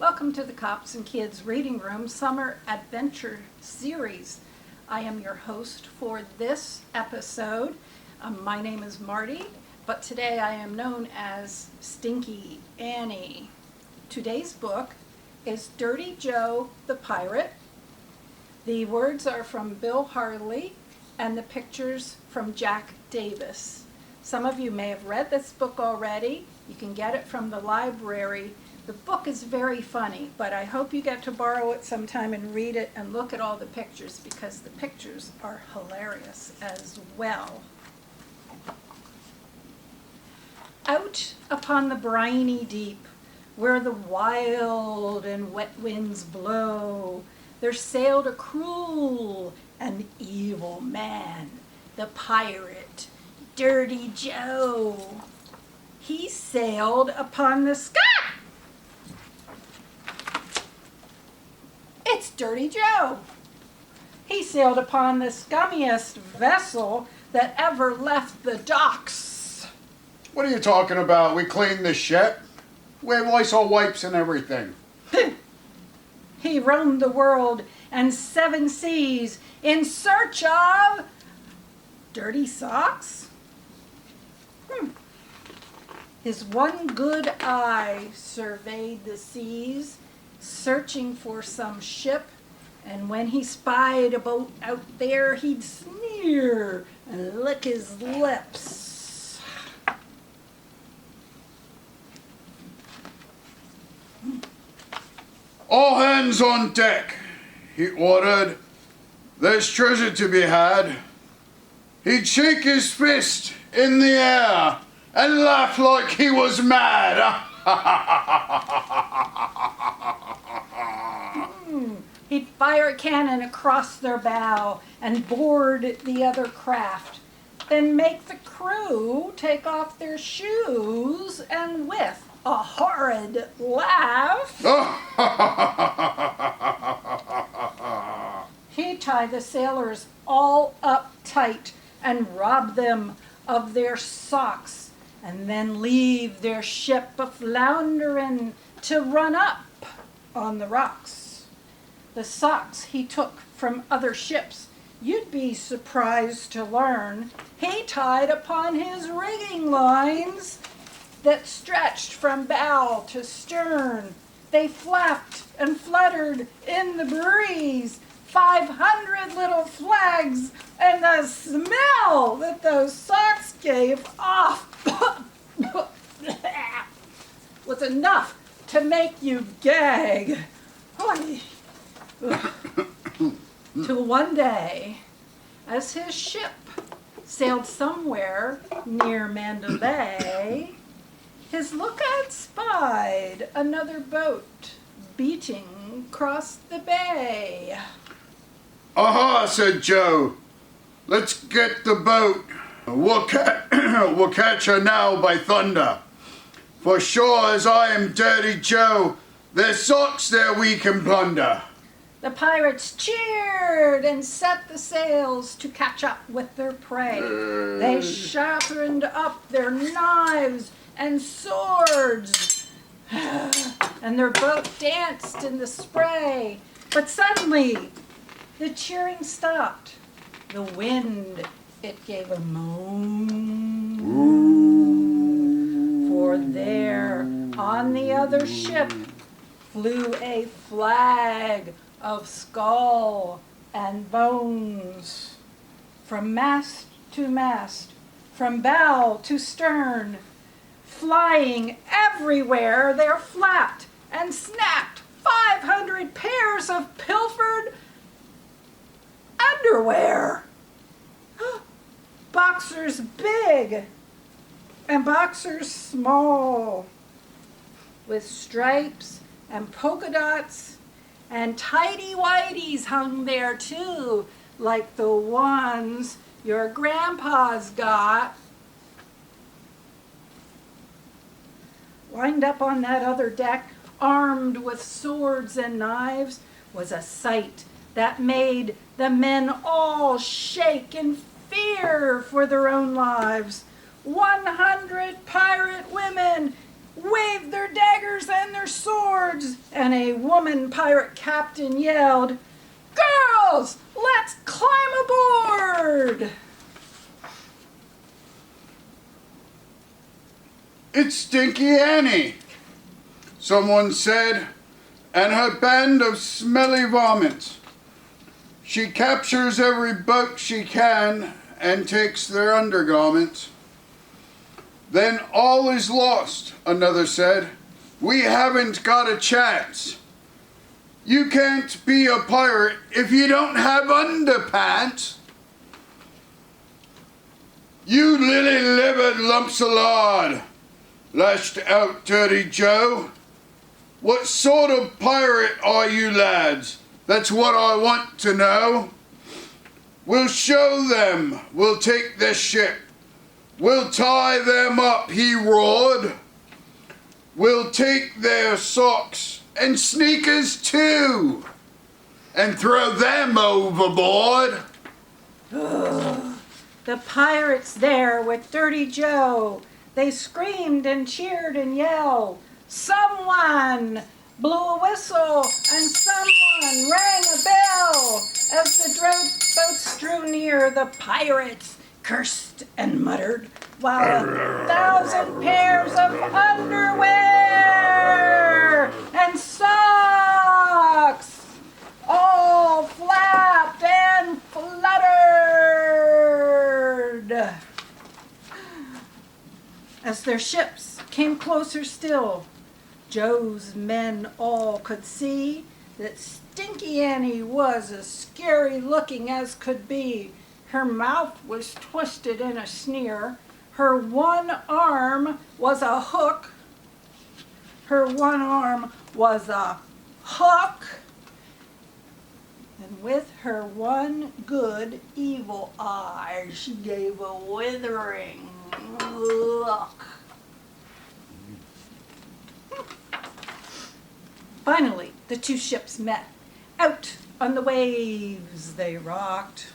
Welcome to the Cops and Kids Reading Room Summer Adventure Series. I am your host for this episode. My name is Marty, but today I am known as Stinky Annie. Today's book is Dirty Joe the Pirate. The words are from Bill Harley and the pictures from Jack Davis. Some of you may have read this book already. You can get it from the library. The book is very funny, but I hope you get to borrow it sometime and read it and look at all the pictures because the pictures are hilarious as well. Out upon the briny deep, where the wild and wet winds blow, there sailed a cruel and evil man, the pirate, Dirty Joe. He sailed upon the sky. It's Dirty Joe. He sailed upon the scummiest vessel that ever left the docks. What are you talking about? We cleaned the ship. We have Lysol wipes and everything. He roamed the world and 7 seas in search of dirty socks. His one good eye surveyed the seas, searching for some ship, and when he spied a boat out there, he'd sneer and lick his lips. All hands on deck, he ordered. There's treasure to be had. He'd shake his fist in the air and laugh like he was mad. He'd fire a cannon across their bow and board the other craft, then make the crew take off their shoes and with a horrid laugh, he'd tie the sailors all up tight and rob them of their socks and then leave their ship a-floundering to run up on the rocks. The socks he took from other ships, you'd be surprised to learn, he tied upon his rigging lines that stretched from bow to stern. They flapped and fluttered in the breeze, 500 little flags, and the smell that those socks gave off was enough to make you gag. Till one day, as his ship sailed somewhere near Mandalay, his lookout spied another boat beating across the bay. Aha, said Joe. Let's get the boat. We'll catch her now by thunder. For sure as I am Dirty Joe, there's socks there we can plunder. The pirates cheered and set the sails to catch up with their prey. They sharpened up their knives and swords, and their boat danced in the spray. But suddenly, the cheering stopped. The wind, it gave a moan. For there, on the other ship, flew a flag of skull and bones. From mast to mast, from bow to stern, flying everywhere, there flapped and snapped 500 pairs of pilfered underwear. Boxers big and boxers small, with stripes and polka dots, and tighty-whities hung there too, like the ones your grandpa's got. Lined up on that other deck, armed with swords and knives, was a sight that made the men all shake in fear for their own lives. 100 pirate women waved their daggers and their swords, and a woman pirate captain yelled, "Girls, let's climb aboard!" "It's Stinky Annie," someone said, "and her band of smelly varmints. She captures every boat she can and takes their undergarments." "Then all is lost," another said. "We haven't got a chance. You can't be a pirate if you don't have underpants." "You lily-livered lumps of lard," lashed out Dirty Joe. "What sort of pirate are you lads? That's what I want to know. We'll show them, we'll take their ship. We'll tie them up," he roared. "We'll take their socks and sneakers too, and throw them overboard." The pirates there with Dirty Joe, they screamed and cheered and yelled. Someone blew a whistle and someone rang a bell. As the boats drew near, the pirates cursed and muttered, while 1,000 pairs of underwear and socks all flapped and fluttered. As their ships came closer still, Joe's men all could see that Stinky Annie was as scary looking as could be. Her mouth was twisted in a sneer. Her one arm was a hook. And with her one good evil eye, she gave a withering look. Finally, the two ships met. Out on the waves they rocked.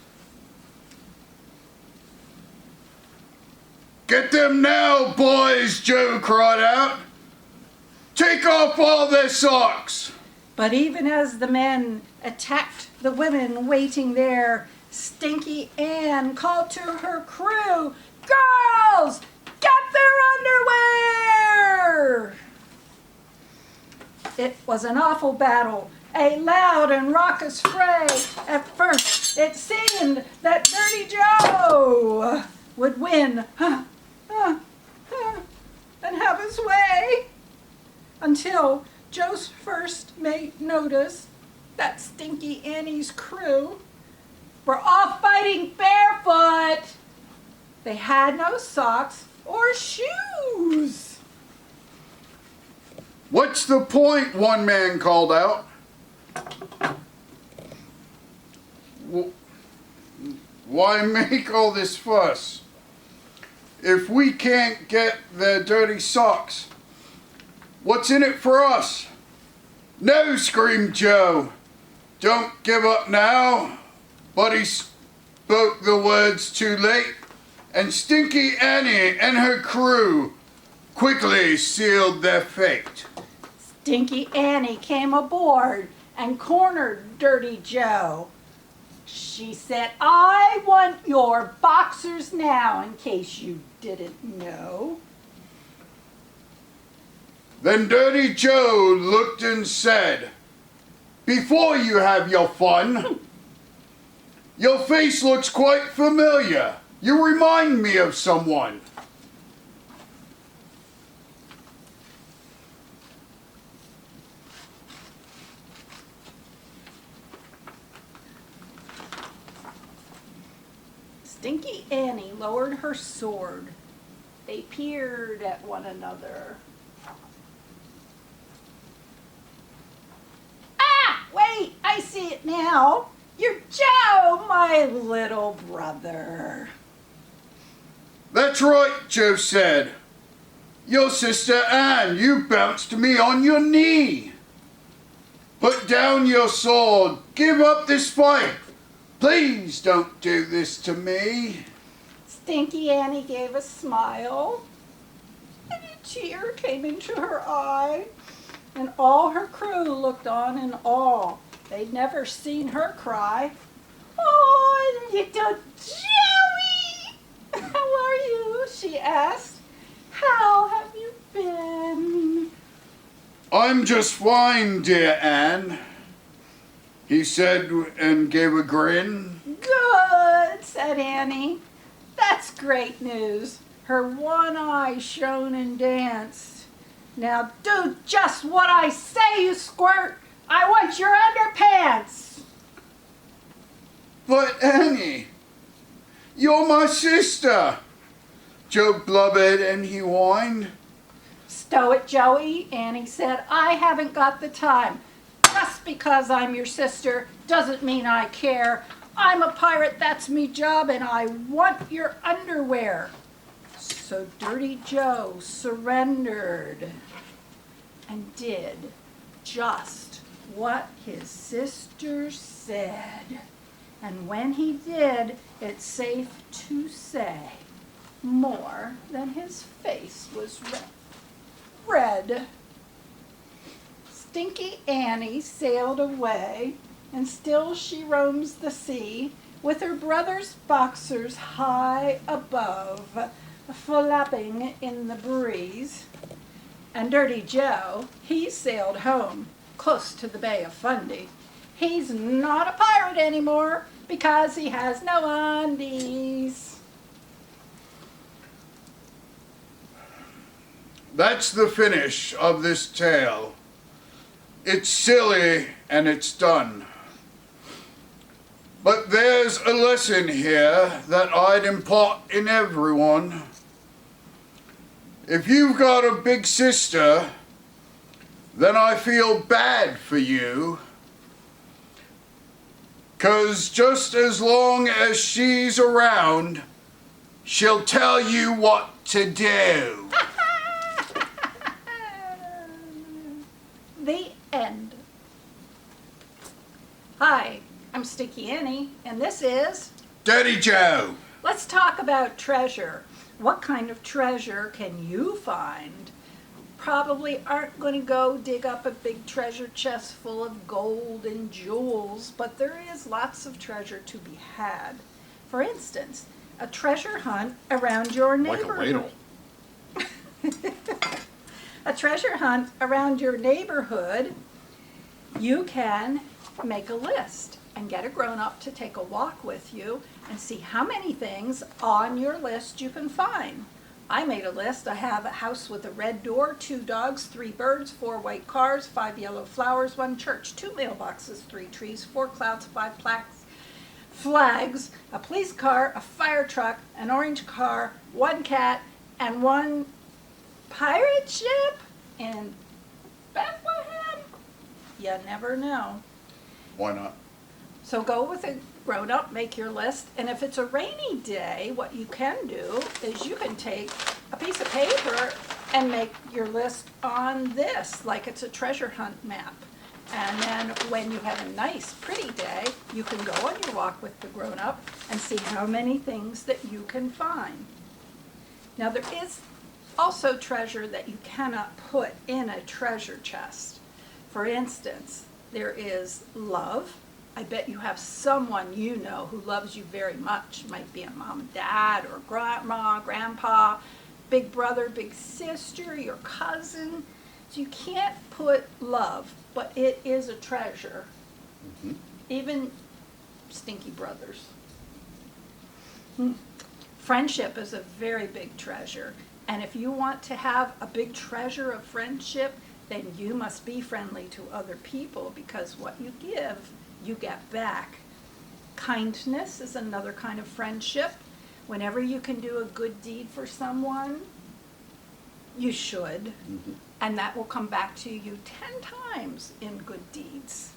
"Get them now, boys," Joe cried out. "Take off all their socks." But even as the men attacked the women waiting there, Stinky Ann called to her crew, "Girls, get their underwear!" It was an awful battle, a loud and raucous fray. At first, it seemed that Dirty Joe would win and have his way, until Joe's first mate noticed that Stinky Annie's crew were all fighting barefoot. They had no socks or shoes. "What's the point?" one man called out. "Why make all this fuss if we can't get their dirty socks? What's in it for us?" "No," screamed Joe. "Don't give up now." But he spoke the words too late, and Stinky Annie and her crew quickly sealed their fate. Stinky Annie came aboard and cornered Dirty Joe. She said, "I want your boxers now, in case you didn't know." Then Dirty Joe looked and said, "Before you have your fun, your face looks quite familiar. You remind me of someone." Stinky Annie lowered her sword. They peered at one another. "Ah, wait, I see it now. You're Joe, my little brother." "That's right," Joe said. "Your sister Anne, you bounced me on your knee. Put down your sword. Give up this fight. Please don't do this to me." Stinky Annie gave a smile. "And it tear came into her eye, and all her crew looked on in awe. They'd never seen her cry. "Oh, little Joey! How are you?" she asked. "How have you been?" "I'm just fine, dear Anne," he said and gave a grin. "Good," said Annie. "That's great news." Her one eye shone and danced. "Now do just what I say, you squirt. I want your underpants." "But Annie, you're my sister," Joe blubbered and he whined. "Stow it, Joey," Annie said. "I haven't got the time. Just because I'm your sister doesn't mean I care. I'm a pirate, that's me job, and I want your underwear." So Dirty Joe surrendered and did just what his sister said. And when he did, it's safe to say, more than his face was red. Stinky Annie sailed away, and still she roams the sea, with her brother's boxers high above, flapping in the breeze. And Dirty Joe, he sailed home, close to the Bay of Fundy. He's not a pirate anymore, because he has no undies. That's the finish of this tale. It's silly and it's done. But there's a lesson here that I'd impart in everyone. If you've got a big sister, then I feel bad for you. 'Cause just as long as she's around, she'll tell you what to do. The end. Hi, I'm Stinky Annie, and this is Dirty Joe. Let's talk about treasure. What kind of treasure can you find? Probably aren't going to go dig up a big treasure chest full of gold and jewels, but there is lots of treasure to be had. For instance, a treasure hunt around your neighborhood. Like a ladle. A treasure hunt around your neighborhood, you can make a list and get a grown-up to take a walk with you and see how many things on your list you can find. I made a list. I have a house with a red door, 2 dogs, 3 birds, 4 white cars, 5 yellow flowers, 1 church, 2 mailboxes, 3 trees, 4 clouds, 5 plaques, flags, a police car, a fire truck, an orange car, 1 cat, and 1 pirate ship in Bethlehem? You never know. Why not? So go with a grown-up, make your list, and if it's a rainy day, what you can do is you can take a piece of paper and make your list on this, like it's a treasure hunt map. And then when you have a nice, pretty day, you can go on your walk with the grown-up and see how many things that you can find. Now there is also treasure that you cannot put in a treasure chest. For instance, there is love. I bet you have someone you know who loves you very much. It might be a mom and dad or grandma, grandpa, big brother, big sister, your cousin. So you can't put love, but it is a treasure. Mm-hmm. Even stinky brothers. Friendship is a very big treasure. And if you want to have a big treasure of friendship, then you must be friendly to other people, because what you give, you get back. Kindness is another kind of friendship. Whenever you can do a good deed for someone, you should. Mm-hmm. And that will come back to you 10 times in good deeds.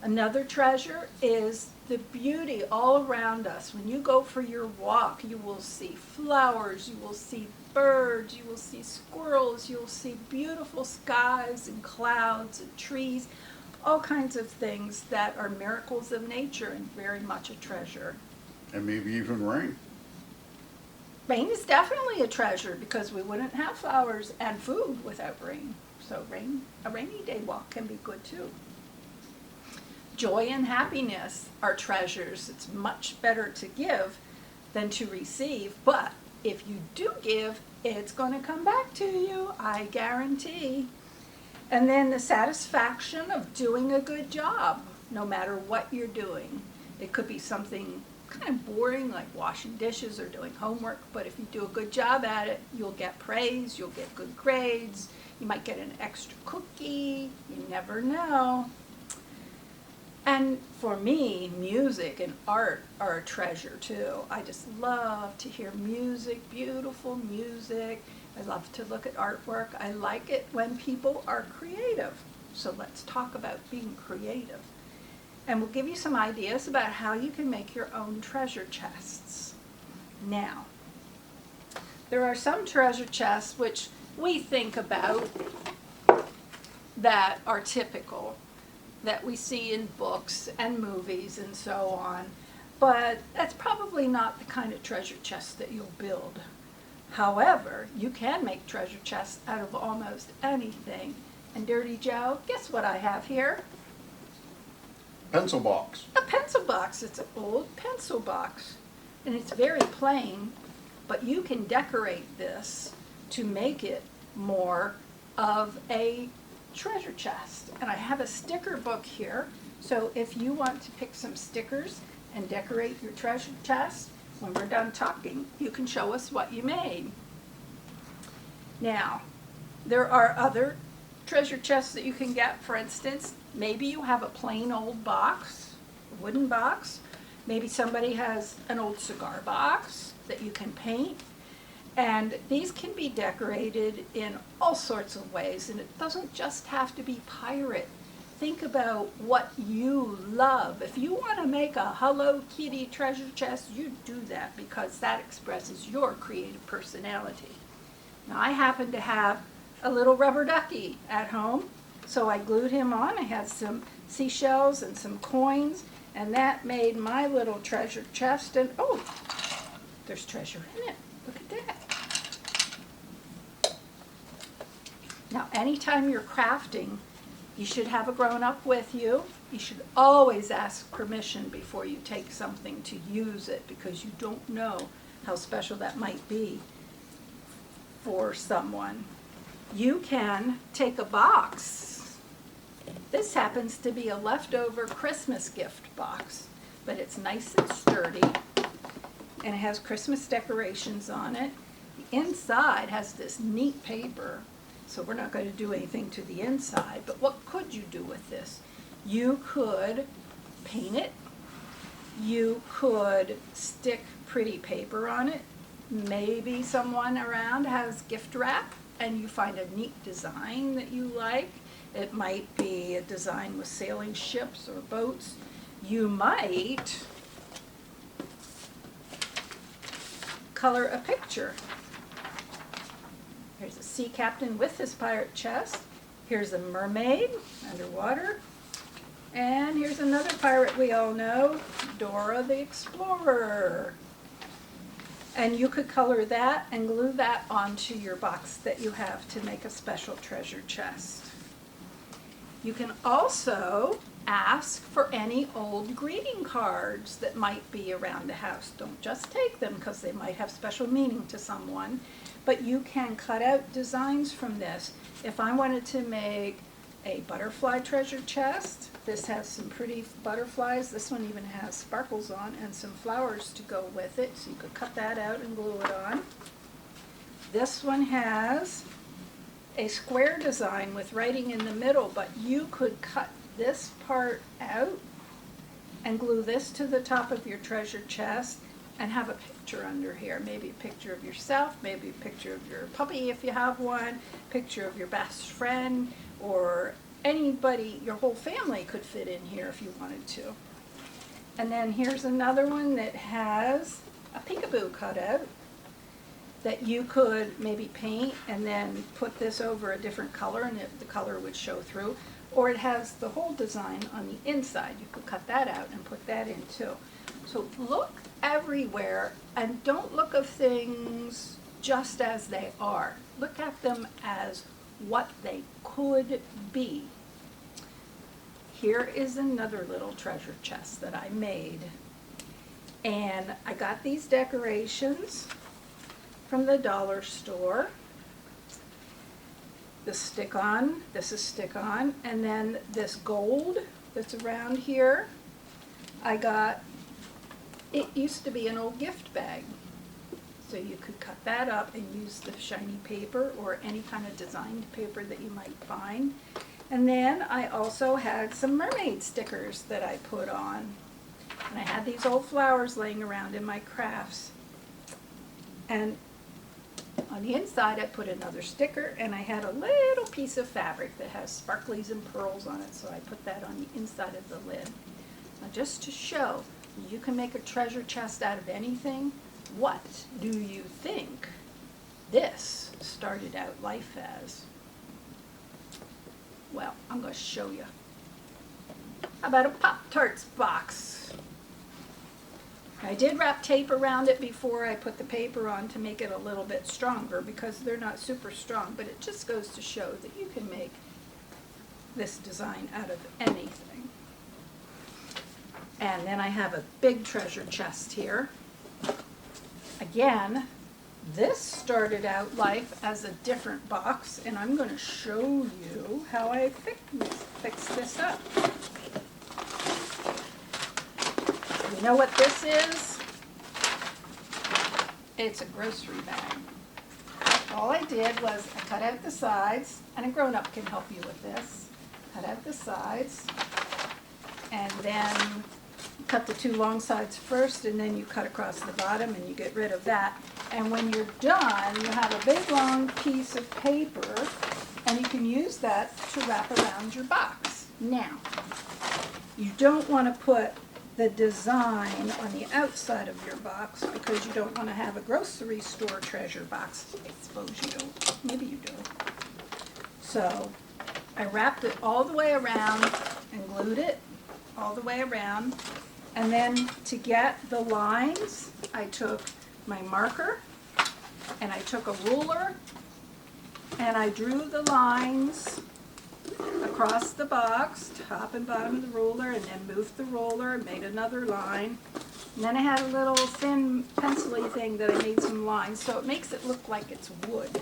Another treasure is the beauty all around us. When you go for your walk, you will see flowers, you will see birds, you will see squirrels, you will see beautiful skies and clouds and trees, all kinds of things that are miracles of nature and very much a treasure. And maybe even rain. Rain is definitely a treasure because we wouldn't have flowers and food without rain. So a rainy day walk can be good too. Joy and happiness are treasures. It's much better to give than to receive, but if you do give, it's going to come back to you, I guarantee. And then the satisfaction of doing a good job, no matter what you're doing. It could be something kind of boring like washing dishes or doing homework, but if you do a good job at it, you'll get praise, you'll get good grades, you might get an extra cookie, you never know. And for me, music and art are a treasure too. I just love to hear music, beautiful music. I love to look at artwork. I like it when people are creative. So let's talk about being creative. And we'll give you some ideas about how you can make your own treasure chests. Now, there are some treasure chests which we think about that are typical, that we see in books and movies and so on. But that's probably not the kind of treasure chest that you'll build. However, you can make treasure chests out of almost anything. And Dirty Joe, guess what I have here? Pencil box. A pencil box. It's an old pencil box. And it's very plain, but you can decorate this to make it more of a treasure chest. And I have a sticker book here, so if you want to pick some stickers and decorate your treasure chest, when we're done talking, you can show us what you made. Now, there are other treasure chests that you can get. For instance, maybe you have a plain old box, a wooden box. Maybe somebody has an old cigar box that you can paint. And these can be decorated in all sorts of ways, and it doesn't just have to be pirate. Think about what you love. If you want to make a Hello Kitty treasure chest, you do that because that expresses your creative personality. Now, I happen to have a little rubber ducky at home, so I glued him on. I had some seashells and some coins, and that made my little treasure chest. And oh, there's treasure in it. Look at that. Now, anytime you're crafting, you should have a grown-up with you. You should always ask permission before you take something to use it, because you don't know how special that might be for someone. You can take a box. This happens to be a leftover Christmas gift box, but it's nice and sturdy, and it has Christmas decorations on it. The inside has this neat paper, so we're not going to do anything to the inside, but what could you do with this? You could paint it. You could stick pretty paper on it. Maybe someone around has gift wrap and you find a neat design that you like. It might be a design with sailing ships or boats. You might color a picture. Here's a sea captain with his pirate chest. Here's a mermaid underwater. And here's another pirate we all know, Dora the Explorer. And you could color that and glue that onto your box that you have to make a special treasure chest. You can also ask for any old greeting cards that might be around the house. Don't just take them because they might have special meaning to someone, but you can cut out designs from this. If I wanted to make a butterfly treasure chest, this has some pretty butterflies. This one even has sparkles on and some flowers to go with it, so you could cut that out and glue it on. This one has a square design with writing in the middle, but you could cut this part out and glue this to the top of your treasure chest and have a picture under here. Maybe a picture of yourself, maybe a picture of your puppy if you have one, picture of your best friend, or anybody, your whole family could fit in here if you wanted to. And then here's another one that has a peekaboo cut out that you could maybe paint and then put this over a different color and the color would show through. Or it has the whole design on the inside. You could cut that out and put that in too. So look everywhere and don't look at things just as they are. Look at them as what they could be. Here is another little treasure chest that I made. And I got these decorations from the dollar store. The stick-on, this is stick-on, and then this gold that's around here, I got, it used to be an old gift bag. So you could cut that up and use the shiny paper or any kind of designed paper that you might find. And then I also had some mermaid stickers that I put on. And I had these old flowers laying around in my crafts. And on the inside I put another sticker, and I had a little piece of fabric that has sparklies and pearls on it, so I put that on the inside of the lid. Now just to show you can make a treasure chest out of anything, what do you think this started out life as? Well, I'm going to show you. How about a Pop-Tarts box? I did wrap tape around it before I put the paper on to make it a little bit stronger because they're not super strong, but it just goes to show that you can make this design out of anything. And then I have a big treasure chest here. Again, this started out life as a different box, and I'm going to show you how I fixed this up. You know what this is? It's a grocery bag. All I did was I cut out the sides, and a grown-up can help you with this. Cut out the sides, and then cut the two long sides first, and then you cut across the bottom, and you get rid of that. And when you're done, you have a big long piece of paper, and you can use that to wrap around your box. Now, you don't want to put the design on the outside of your box because you don't want to have a grocery store treasure box. I suppose you don't. Maybe you do. So I wrapped it all the way around and glued it all the way around. And then to get the lines, I took my marker and I took a ruler and I drew the lines across the box, top and bottom of the ruler, and then moved the ruler and made another line. And then I had a little thin pencil-y thing that I made some lines, so it makes it look like it's wood.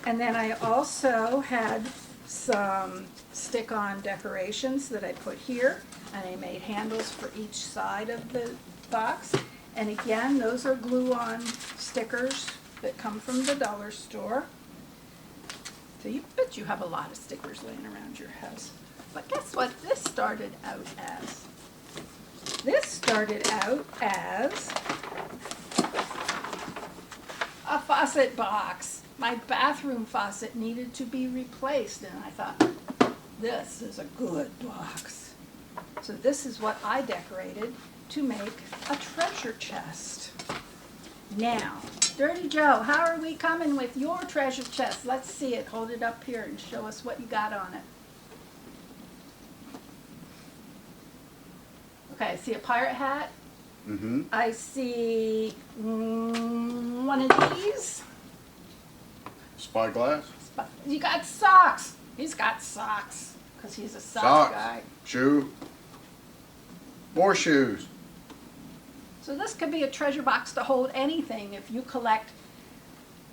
And then I also had some stick-on decorations that I put here, and I made handles for each side of the box. And again, those are glue-on stickers that come from the dollar store. So you bet you have a lot of stickers laying around your house. But guess what this started out as? This started out as a faucet box. My bathroom faucet needed to be replaced, and I thought, this is a good box. So this is what I decorated to make a treasure chest. Now, Dirty Joe, how are we coming with your treasure chest? Let's see it. Hold it up here and show us what you got on it. Okay, I see a pirate hat. Mm-hmm. I see one of these. Spyglass. You got socks. He's got socks because he's a sock guy. Shoe. More shoes. So this could be a treasure box to hold anything. If you collect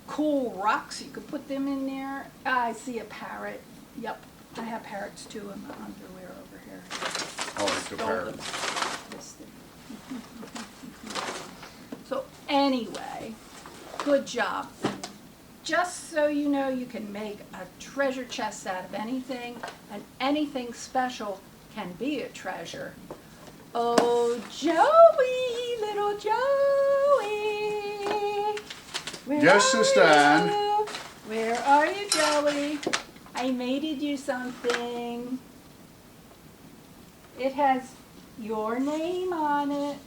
cool rocks, you could put them in there. I see a parrot. Yep, I have parrots too in my underwear over here. Oh, it's a parrot. This thing. So anyway, good job. Just so you know, you can make a treasure chest out of anything, and anything special can be a treasure. Oh, Joey, little Joey. Yes, Sister Ann. Where are you, Joey? I made you something. It has your name on it,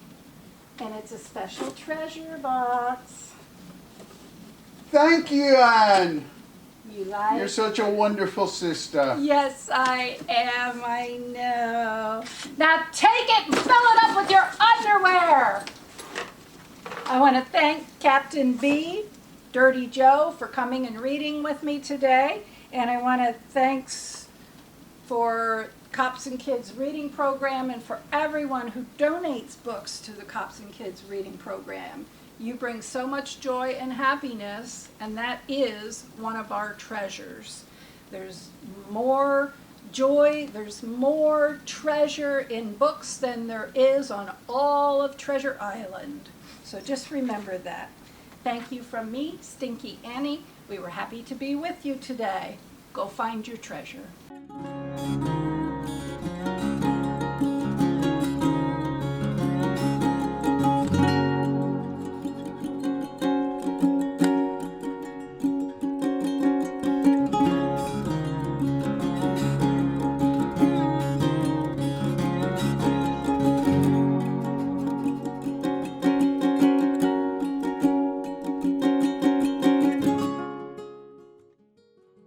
and it's a special treasure box. Thank you, Ann. You like? You're such a wonderful sister. Yes, I am. I know. Now take it and fill it up with your underwear. I want to thank Captain B, Dirty Joe, for coming and reading with me today. And I want to thanks for Cops and Kids Reading Program and for everyone who donates books to the Cops and Kids Reading Program. You bring so much joy and happiness, and that is one of our treasures. There's more joy, there's more treasure in books than there is on all of Treasure Island. So just remember that. Thank you from me, Stinky Annie. We were happy to be with you today. Go find your treasure.